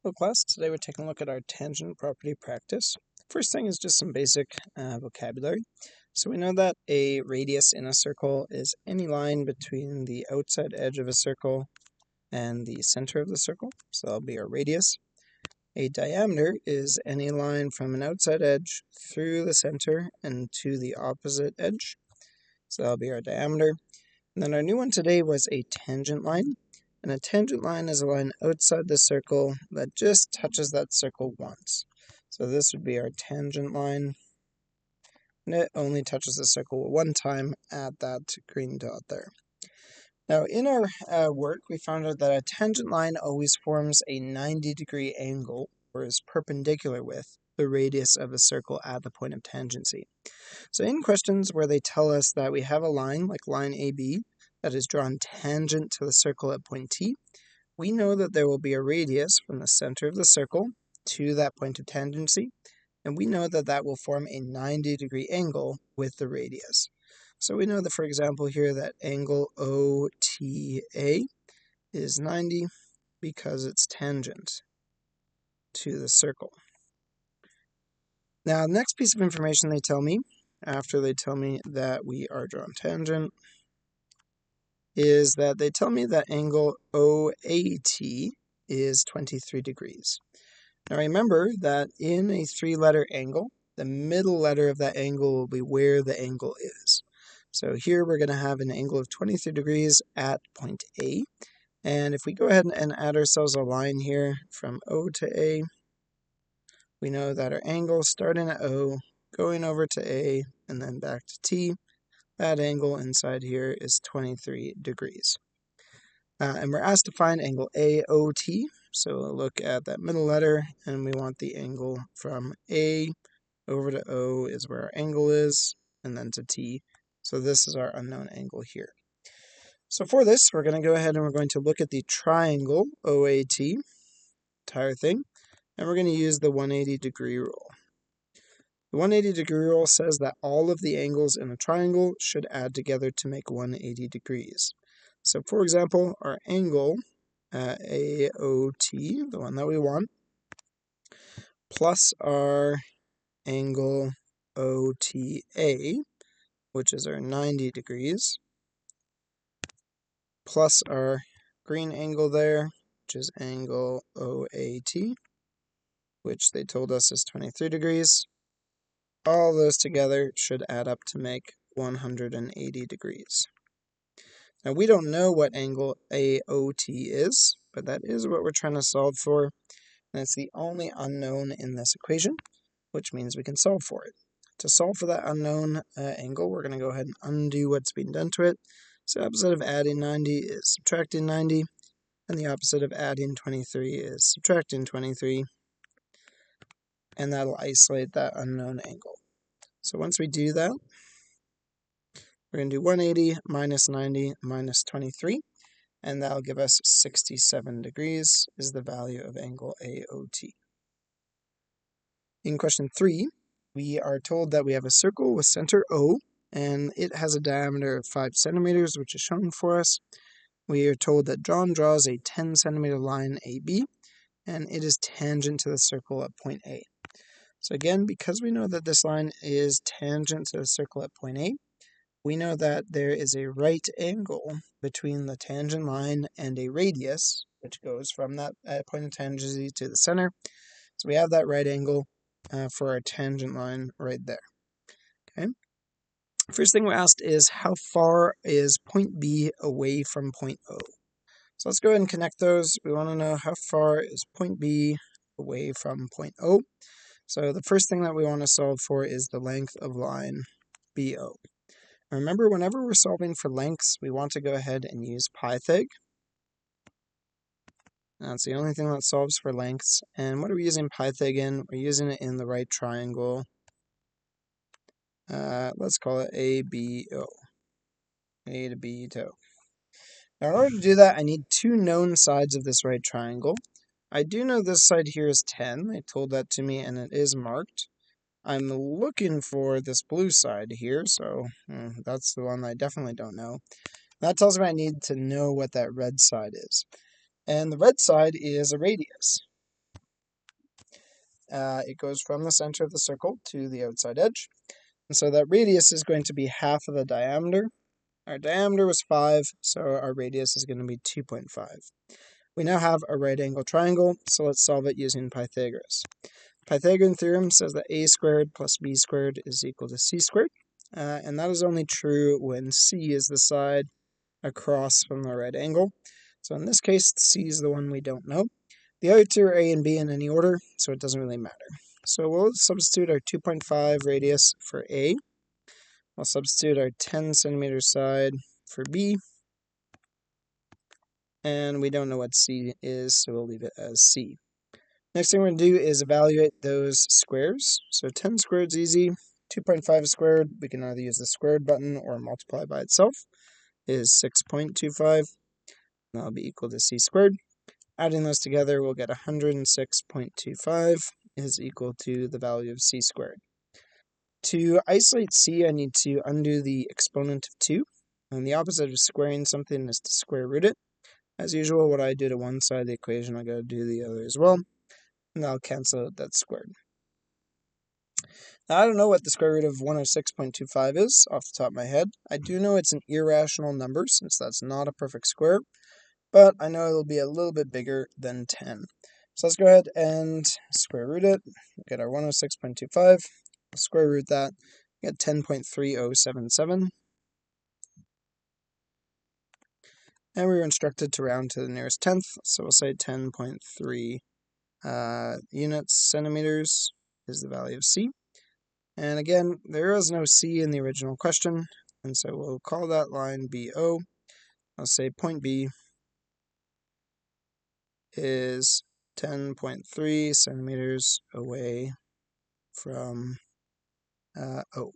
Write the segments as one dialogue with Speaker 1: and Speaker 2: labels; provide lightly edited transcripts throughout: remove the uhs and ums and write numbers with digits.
Speaker 1: Hello class, today we're taking a look at our tangent property practice. First thing is just some basic vocabulary. So we know that a radius in a circle is any line between the outside edge of a circle and the center of the circle. So that'll be our radius. A diameter is any line from an outside edge through the center and to the opposite edge. So that'll be our diameter. And then our new one today was a tangent line. And a tangent line is a line outside the circle that just touches that circle once. So this would be our tangent line. And it only touches the circle one time at that green dot there. Now in our work, we found out that a tangent line always forms a 90-degree angle, or is perpendicular with the radius of a circle at the point of tangency. So in questions where they tell us that we have a line, like line AB, that is drawn tangent to the circle at point T, we know that there will be a radius from the center of the circle to that point of tangency, and we know that that will form a 90-degree angle with the radius. So we know that, for example, here that angle OTA is 90 because it's tangent to the circle. Now, the next piece of information they tell me, after they tell me that we are drawn tangent, is that they tell me that angle OAT is 23 degrees. Now remember that in a three-letter angle, the middle letter of that angle will be where the angle is. So here we're going to have an angle of 23 degrees at point A. And if we go ahead and add ourselves a line here from O to A, we know that our angle starting at O, going over to A, and then back to T, that angle inside here is 23 degrees. And we're asked to find angle AOT. So we'll look at that middle letter, and we want the angle from A over to O is where our angle is, and then to T. So this is our unknown angle here. So for this, we're going to go ahead and we're going to look at the triangle OAT, entire thing, and we're going to use the 180-degree rule. The 180-degree rule says that all of the angles in a triangle should add together to make 180 degrees. So for example, our angle AOT, the one that we want, plus our angle OTA, which is our 90 degrees, plus our green angle there, which is angle OAT, which they told us is 23 degrees. All those together should add up to make 180 degrees. Now we don't know what angle AOT is, but that is what we're trying to solve for. And it's the only unknown in this equation, which means we can solve for it. To solve for that unknown angle, we're going to go ahead and undo what's being done to it. So the opposite of adding 90 is subtracting 90, and the opposite of adding 23 is subtracting 23. And that'll isolate that unknown angle. So once we do that, we're going to do 180 minus 90 minus 23, and that'll give us 67 degrees is the value of angle AOT. In question 3, we are told that we have a circle with center O, and it has a diameter of 5 centimeters, which is shown for us. We are told that John draws a 10 centimeter line AB, and it is tangent to the circle at point A. So again, because we know that this line is tangent to the circle at point A, we know that there is a right angle between the tangent line and a radius, which goes from that point of tangency to the center. So we have that right angle for our tangent line right there. Okay. First thing we're asked is how far is point B away from point O? So let's go ahead and connect those. We want to know how far is point B away from point O. So the first thing that we want to solve for is the length of line BO. Remember, whenever we're solving for lengths, we want to go ahead and use Pythag. That's the only thing that solves for lengths. And what are we using Pythag in? We're using it in the right triangle. Let's call it ABO. A to B to O. Now, in order to do that, I need two known sides of this right triangle. I do know this side here is 10. They told that to me, and it is marked. I'm looking for this blue side here, so that's the one I definitely don't know. That tells me I need to know what that red side is. And the red side is a radius. it goes from the center of the circle to the outside edge. And so that radius is going to be half of the diameter. Our diameter was 5, so our radius is going to be 2.5. We now have a right angle triangle, so let's solve it using Pythagoras. Pythagorean theorem says that a squared plus b squared is equal to c squared, and that is only true when c is the side across from the right angle. So in this case, c is the one we don't know. The other two are a and b in any order, so it doesn't really matter. So we'll substitute our 2.5 radius for a. We'll substitute our 10 centimeter side for b. And we don't know what c is, so we'll leave it as c. Next thing we're going to do is evaluate those squares. So 10 squared is easy. 2.5 squared, we can either use the squared button or multiply by itself, is 6.25. That'll be equal to c squared. Adding those together, we'll get 106.25 is equal to the value of c squared. To isolate c, I need to undo the exponent of 2. And the opposite of squaring something is to square root it. As usual, what I do to one side of the equation, I got to do the other as well. And I'll cancel out that squared. Now, I don't know what the square root of 106.25 is off the top of my head. I do know it's an irrational number since that's not a perfect square, but I know it'll be a little bit bigger than 10. So let's go ahead and square root it. We'll get our 106.25. Square root that. Get 10.3077. And we were instructed to round to the nearest tenth, so we'll say 10.3 units centimeters is the value of c. And again, there is no c in the original question, and so we'll call that line BO. I'll say point B is 10.3 centimeters away from O.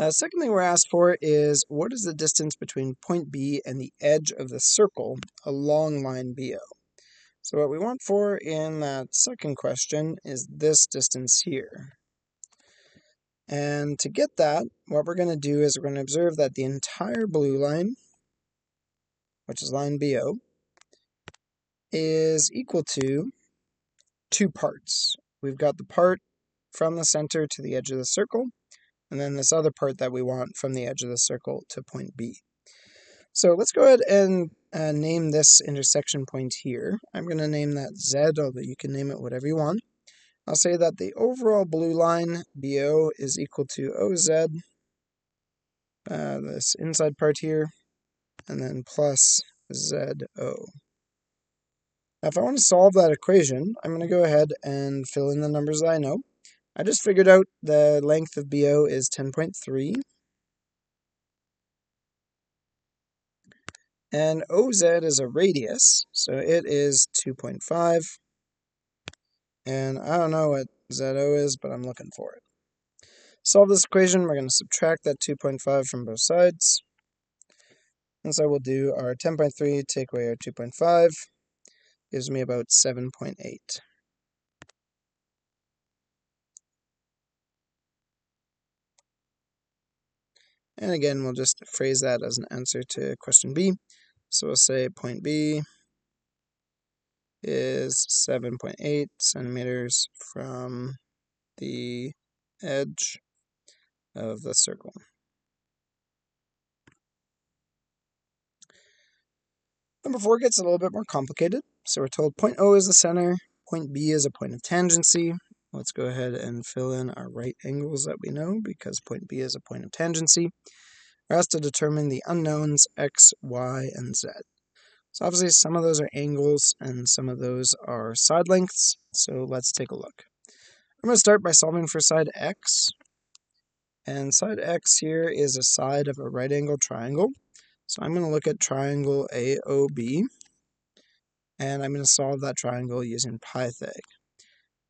Speaker 1: Second thing we're asked for is, what is the distance between point B and the edge of the circle along line BO? So what we want for in that second question is this distance here. And to get that, what we're going to do is we're going to observe that the entire blue line, which is line BO, is equal to 2 parts. We've got the part from the center to the edge of the circle, and then this other part that we want from the edge of the circle to point B. So let's go ahead and name this intersection point here. I'm going to name that Z, although you can name it whatever you want. I'll say that the overall blue line, BO, is equal to OZ, this inside part here, and then plus ZO. Now, if I want to solve that equation, I'm going to go ahead and fill in the numbers that I know. I just figured out the length of BO is 10.3. And OZ is a radius, so it is 2.5. And I don't know what ZO is, but I'm looking for it. Solve this equation, we're going to subtract that 2.5 from both sides. And so we'll do our 10.3, take away our 2.5, gives me about 7.8. And again, we'll just phrase that as an answer to question B. So we'll say point B is 7.8 centimeters from the edge of the circle. Number 4 gets a little bit more complicated. So we're told point O is the center, point B is a point of tangency. Let's go ahead and fill in our right angles that we know because point B is a point of tangency. We're asked to determine the unknowns x, y, and z. So obviously some of those are angles and some of those are side lengths. So let's take a look. I'm going to start by solving for side x. And side x here is a side of a right angle triangle. So I'm going to look at triangle AOB. And I'm going to solve that triangle using Pythag.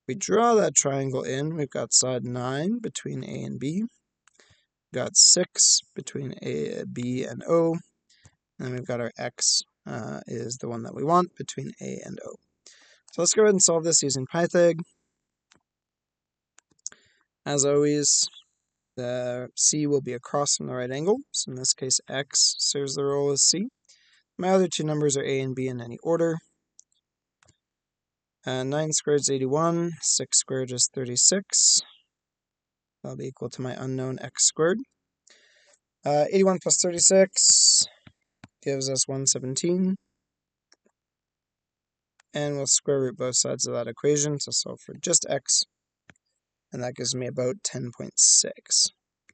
Speaker 1: We draw that triangle in. We've got side 9 between A and B. We've got 6 between B and O. And we've got our x is the one that we want between A and O. So let's go ahead and solve this using Pythag. As always, the C will be across from the right angle. So in this case, x serves the role as C. My other two numbers are A and B in any order. 9 squared is 81, 6 squared is 36. That'll be equal to my unknown x squared. 81 plus 36 gives us 117. And we'll square root both sides of that equation to solve for just x. And that gives me about 10.6.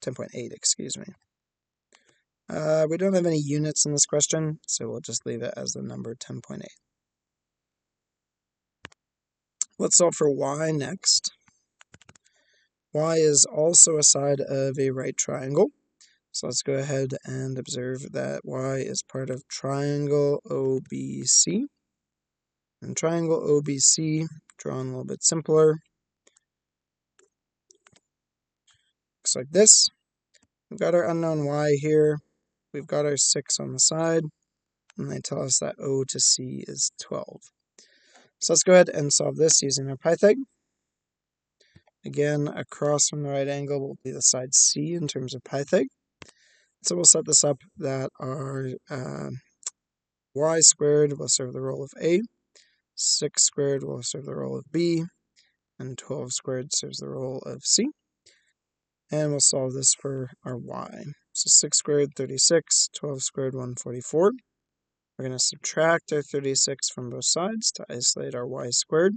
Speaker 1: 10.8, excuse me. We don't have any units in this question, so we'll just leave it as the number 10.8. Let's solve for y next. Y is also a side of a right triangle. So let's go ahead and observe that y is part of triangle OBC. And triangle OBC, drawn a little bit simpler, looks like this. We've got our unknown y here. We've got our 6 on the side. And they tell us that O to C is 12. So let's go ahead and solve this using our Pythag. Again, across from the right angle will be the side C in terms of Pythag. So we'll set this up that our y squared will serve the role of A, 6 squared will serve the role of B, and 12 squared serves the role of C. And we'll solve this for our y. So 6 squared, 36, 12 squared, 144. We're going to subtract our 36 from both sides to isolate our y squared.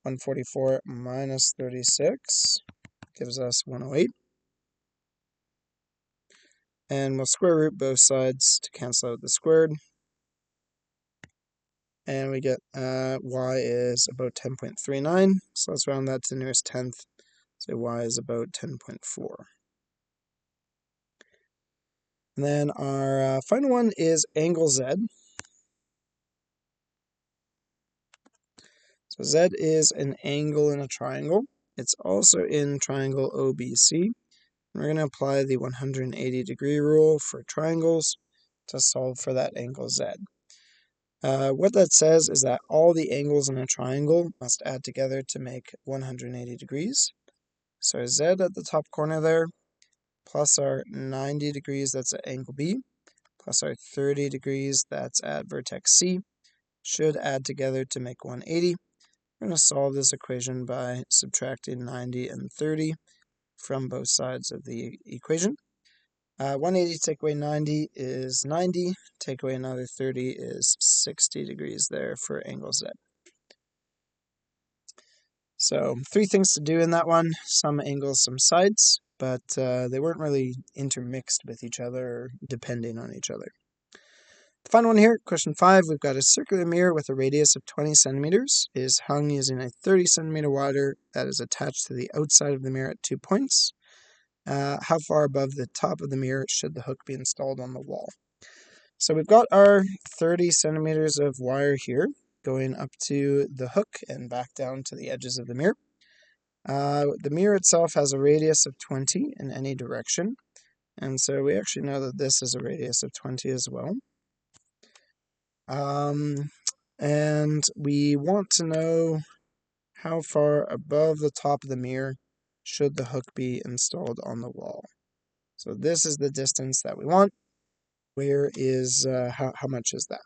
Speaker 1: 144 minus 36 gives us 108. And we'll square root both sides to cancel out the squared. And we get y is about 10.39. So let's round that to the nearest tenth. So y is about 10.4. And then our final one is angle Z. So Z is an angle in a triangle. It's also in triangle OBC. We're going to apply the 180-degree rule for triangles to solve for that angle Z. What that says is that all the angles in a triangle must add together to make 180 degrees. So Z at the top corner there, plus our 90 degrees that's at angle B, plus our 30 degrees that's at vertex C, should add together to make 180. We're going to solve this equation by subtracting 90 and 30 from both sides of the equation. 180 take away 90 is 90, take away another 30 is 60 degrees there for angle Z. So 3 things to do in that one, some angles, some sides, but they weren't really intermixed with each other or depending on each other. The final one here, question 5, we've got a circular mirror with a radius of 20 centimeters. It is hung using a 30 centimeter wire that is attached to the outside of the mirror at 2 points. How far above the top of the mirror should the hook be installed on the wall? So we've got our 30 centimeters of wire here going up to the hook and back down to the edges of the mirror. The mirror itself has a radius of 20 in any direction, and so we actually know that this is a radius of 20 as well. And we want to know how far above the top of the mirror should the hook be installed on the wall. So this is the distance that we want. Where is, how much is that?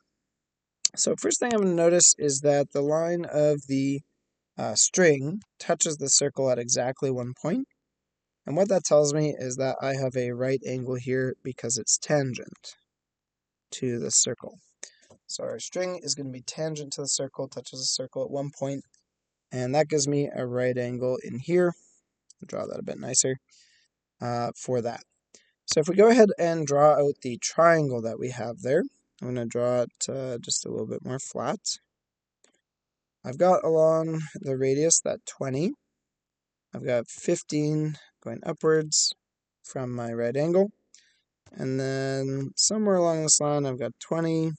Speaker 1: So first thing I'm going to notice is that the line of the string touches the circle at exactly 1 point. And what that tells me is that I have a right angle here because it's tangent to the circle. So our string is going to be tangent to the circle, touches the circle at 1 point, and that gives me a right angle in here. I'll draw that a bit nicer for that. So if we go ahead and draw out the triangle that we have there, I'm going to draw it just a little bit more flat. I've got along the radius that 20. I've got 15 going upwards from my right angle. And then somewhere along this line, I've got 20.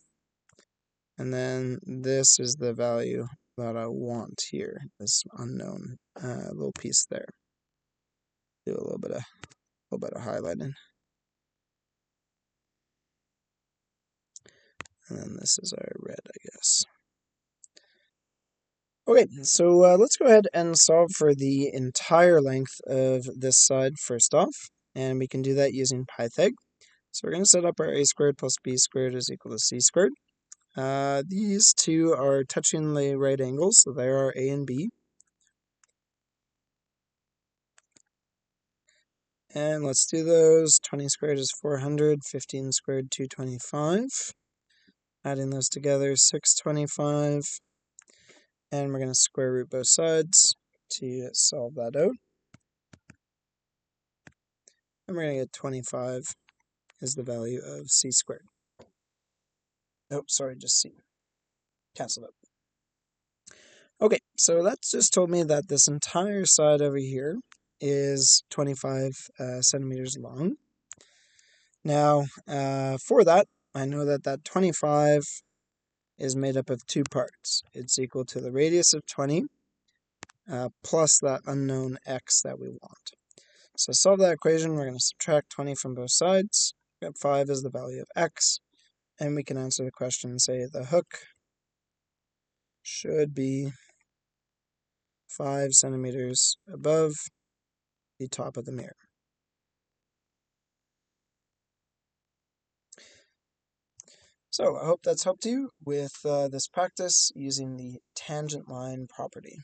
Speaker 1: And then this is the value that I want here, this unknown little piece there. Do a little bit of highlighting. And then this is our red, I guess. Okay, so let's go ahead and solve for the entire length of this side first off. And we can do that using Pythag. So we're going to set up our a squared plus b squared is equal to c squared. These two are touching the right angles, so they are A and B. And let's do those. 20 squared is 400, 15 squared 225. Adding those together, 625. And we're going to square root both sides to solve that out. And we're going to get 25 is the value of c squared. Oh, sorry, just c. Cancel it. Okay, so that's just told me that this entire side over here is 25 centimeters long. Now, for that, I know that that 25 is made up of two parts. It's equal to the radius of 20 plus that unknown x that we want. So to solve that equation, we're going to subtract 20 from both sides. Get 5 is the value of x, and we can answer the question and say the hook should be 5 centimeters above the top of the mirror. So I hope that's helped you with this practice using the tangent line property.